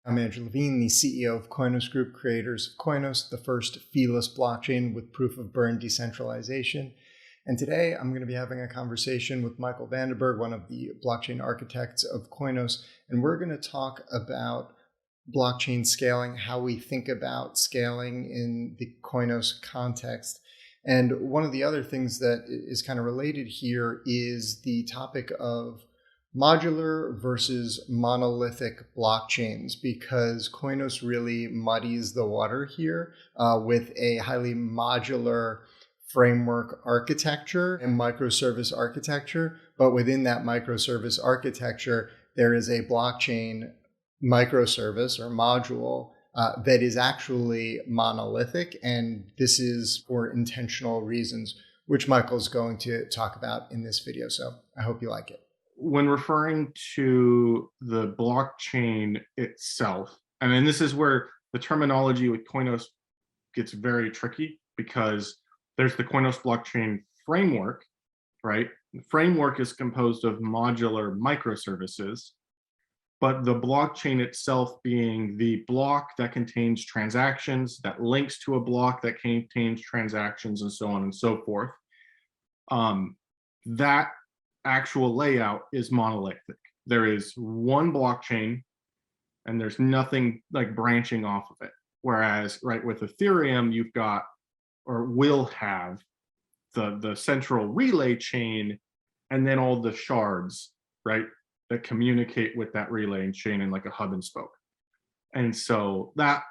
I'm Andrew Levine, the CEO of Koinos Group, creators of Koinos, the first feeless blockchain with proof of burn decentralization. And today I'm going to be having a conversation with Michael Vandeberg, one of the blockchain architects of Koinos, and we're going to talk about blockchain scaling, how we think about scaling in the Koinos context. And one of the other things that is kind of related here is the topic of modular versus monolithic blockchains, because Koinos really muddies the water here with a highly modular framework architecture and microservice architecture. But within that microservice architecture, there is a blockchain microservice or module that is actually monolithic. And this is for intentional reasons, which Michael's going to talk about in this video. So I hope you like it. When referring to the blockchain itself, and then this is where the terminology with Koinos gets very tricky, because there's the Koinos blockchain framework, right? The framework is composed of modular microservices, but the blockchain itself being the block that contains transactions, that links to a block that contains transactions, and so on and so forth. That actual layout is monolithic. There is one blockchain and there's nothing like branching off of it. Whereas, right, with Ethereum, you've got, or will have, the central relay chain and then all the shards, right, that communicate with that relay chain in like a hub and spoke. And so that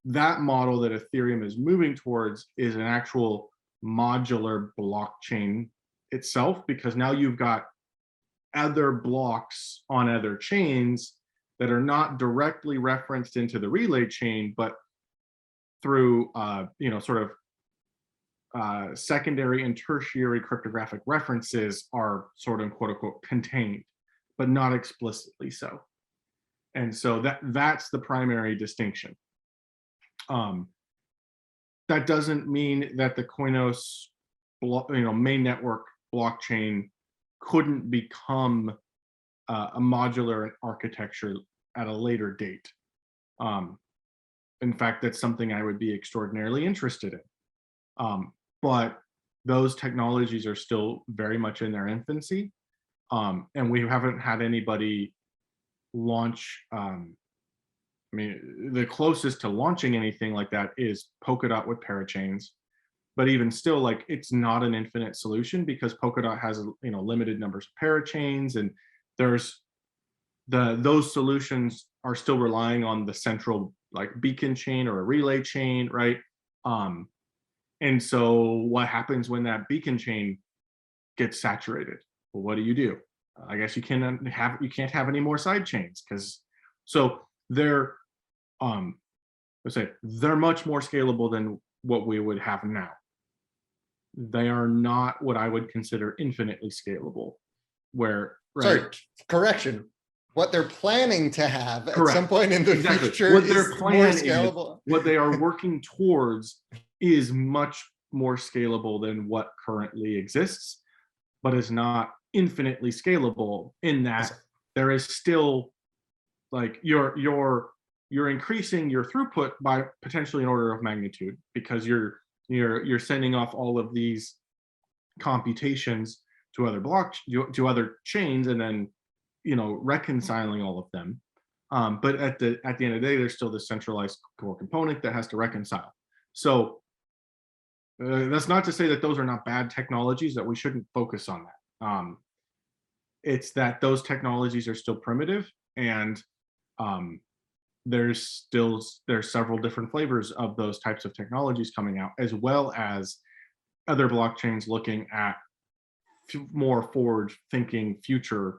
model that Ethereum is moving towards is an actual modular blockchain itself, because now you've got other blocks on other chains that are not directly referenced into the relay chain, but through sort of secondary and tertiary cryptographic references are sort of quote unquote contained, but not explicitly so. And so that's the primary distinction. That doesn't mean that the Koinos main network blockchain couldn't become a modular architecture at a later date. In fact, that's something I would be extraordinarily interested in. But those technologies are still very much in their infancy. And we haven't had anybody launch, the closest to launching anything like that is Polkadot with parachains. But even still, like, it's not an infinite solution, because Polkadot has limited numbers of parachains, and there's those solutions are still relying on the central like beacon chain or a relay chain, right? And so what happens when that beacon chain gets saturated? Well, what do? I guess you can't have any more side chains, because so they're let's say they're much more scalable than what we would have now. They are not what I would consider infinitely scalable, where, right? Sorry, correction. What they're planning to have Correct. at some point in the future what is their plan more scalable. What they are working towards is much more scalable than what currently exists, but is not infinitely scalable, in that there is still, like, you're increasing your throughput by potentially an order of magnitude, because you're sending off all of these computations to other blocks, to other chains, and then reconciling all of them. But at the end of the day, there's still this centralized core component that has to reconcile. So that's not to say that those are not bad technologies, that we shouldn't focus on that. It's that those technologies are still primitive, and there's several different flavors of those types of technologies coming out, as well as other blockchains looking at more forward-thinking future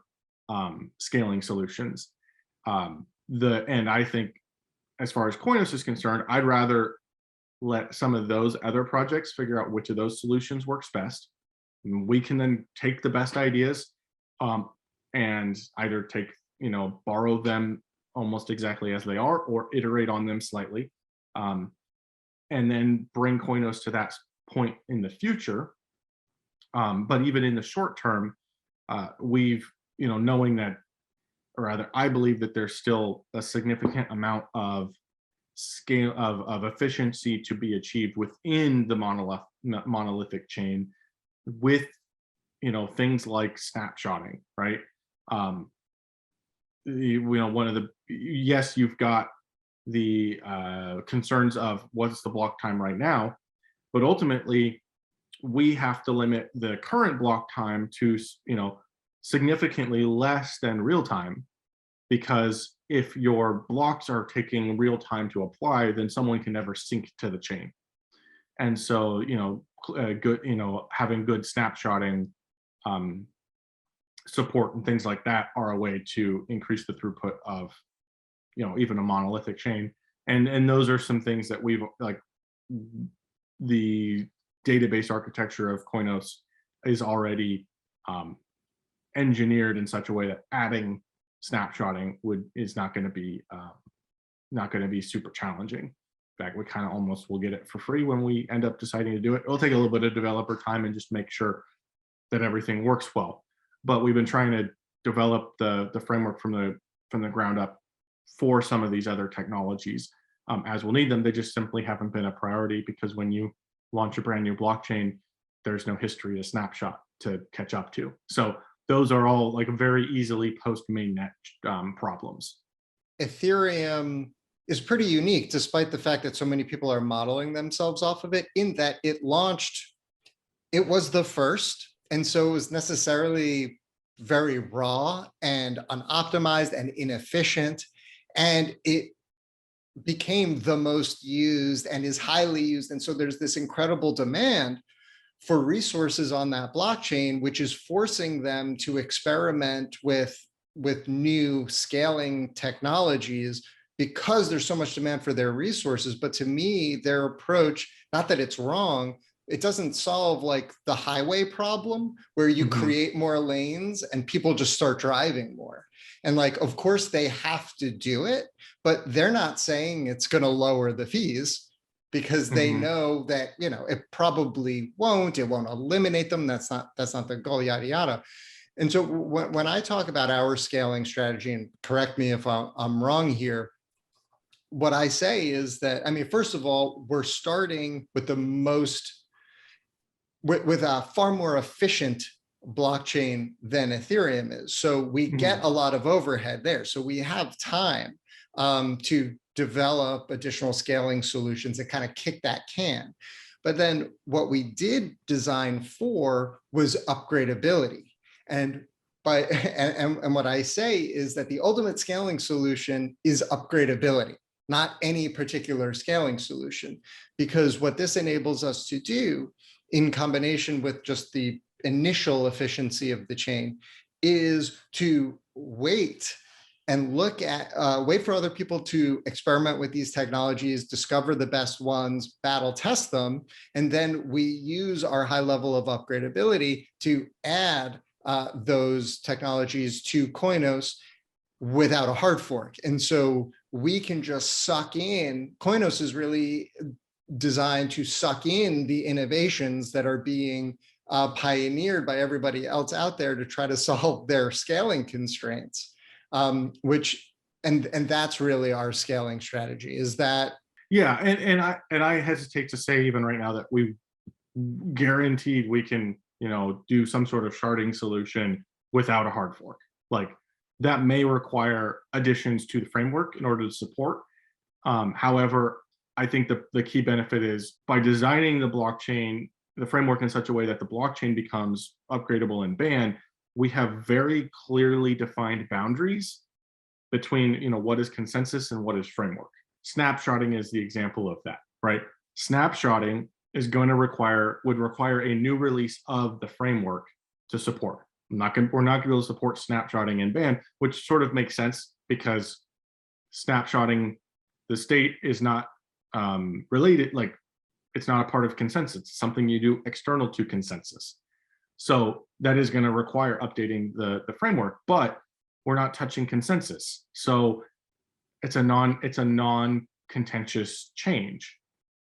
scaling solutions. And I think, as far as Koinos is concerned, I'd rather let some of those other projects figure out which of those solutions works best. We can then take the best ideas and either borrow them almost exactly as they are, or iterate on them slightly, and then bring Koinos to that point in the future. But even in the short term, we've, knowing that or rather, I believe that there's still a significant amount of scale of efficiency to be achieved within the monolithic chain with things like snapshotting, right? Um, one of the yes, you've got the concerns of what's the block time right now, but ultimately we have to limit the current block time to significantly less than real time, because if your blocks are taking real time to apply, then someone can never sync to the chain. And so good having good snapshotting um, support and things like that are a way to increase the throughput of even a monolithic chain. And those are some things that we've like the database architecture of Koinos is already engineered in such a way that adding snapshotting is not going to be super challenging. In fact, we kind of almost will get it for free when we end up deciding to do it. It'll take a little bit of developer time and just make sure that everything works well. But we've been trying to develop the framework from the ground up for some of these other technologies as we'll need them. They just simply haven't been a priority because when you launch a brand new blockchain, there's no history to snapshot to catch up to. So those are all like very easily post mainnet problems. Ethereum is pretty unique, despite the fact that so many people are modeling themselves off of it, in that it was the first. And so it was necessarily very raw and unoptimized and inefficient. And it became the most used and is highly used. And so there's this incredible demand for resources on that blockchain, which is forcing them to experiment with new scaling technologies because there's so much demand for their resources. But to me, their approach, not that it's wrong, it doesn't solve like the highway problem where you create more lanes and people just start driving more. And like, of course they have to do it, but they're not saying it's going to lower the fees because they know that, it probably won't, it won't eliminate them. That's not the goal, yada, yada. And so when I talk about our scaling strategy, and correct me if I'm wrong here, what I say is that, first of all, we're starting with with a far more efficient blockchain than Ethereum is. So we get a lot of overhead there. So we have time to develop additional scaling solutions that kind of kick that can. But then what we did design for was upgradability. And what I say is that the ultimate scaling solution is upgradability, not any particular scaling solution, because what this enables us to do in combination with just the initial efficiency of the chain is to wait and wait for other people to experiment with these technologies, discover the best ones, battle test them, and then we use our high level of upgradability to add those technologies to Koinos without a hard fork. And so we can just suck in. Koinos is really designed to suck in the innovations that are being pioneered by everybody else out there to try to solve their scaling constraints, and that's really our scaling strategy. Is that? Yeah, and I hesitate to say even right now that we guaranteed we can do some sort of sharding solution without a hard fork. Like that may require additions to the framework in order to support. However, I think the key benefit is by designing the framework in such a way that the blockchain becomes upgradable and banned, we have very clearly defined boundaries between what is consensus and what is framework. Snapshotting is the example of that, right? Snapshotting would require a new release of the framework to support. We're not going to be able to support snapshotting and ban, which sort of makes sense because snapshotting the state is not related, like it's not a part of consensus. It's something you do external to consensus. So that is going to require updating the framework, but we're not touching consensus. So it's a non-contentious change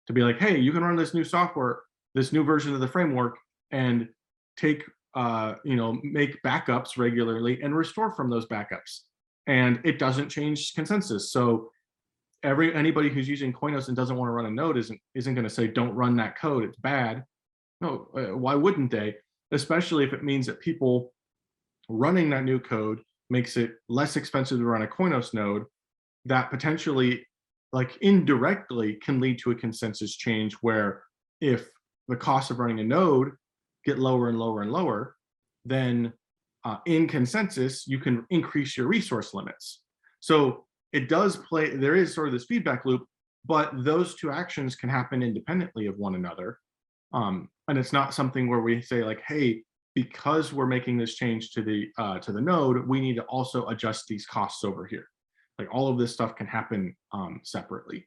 to be like, hey, you can run this new software, this new version of the framework, and take make backups regularly and restore from those backups. and it doesn't change consensus. So anybody who's using Koinos and doesn't want to run a node isn't going to say don't run that code, it's bad. No, why wouldn't they? Especially if it means that people running that new code makes it less expensive to run a Koinos node, that potentially, like indirectly, can lead to a consensus change where if the cost of running a node get lower and lower and lower, then in consensus, you can increase your resource limits. So it does play, there is sort of this feedback loop, but those two actions can happen independently of one another. And it's not something where we say like, hey, because we're making this change to the node, we need to also adjust these costs over here. Like all of this stuff can happen separately.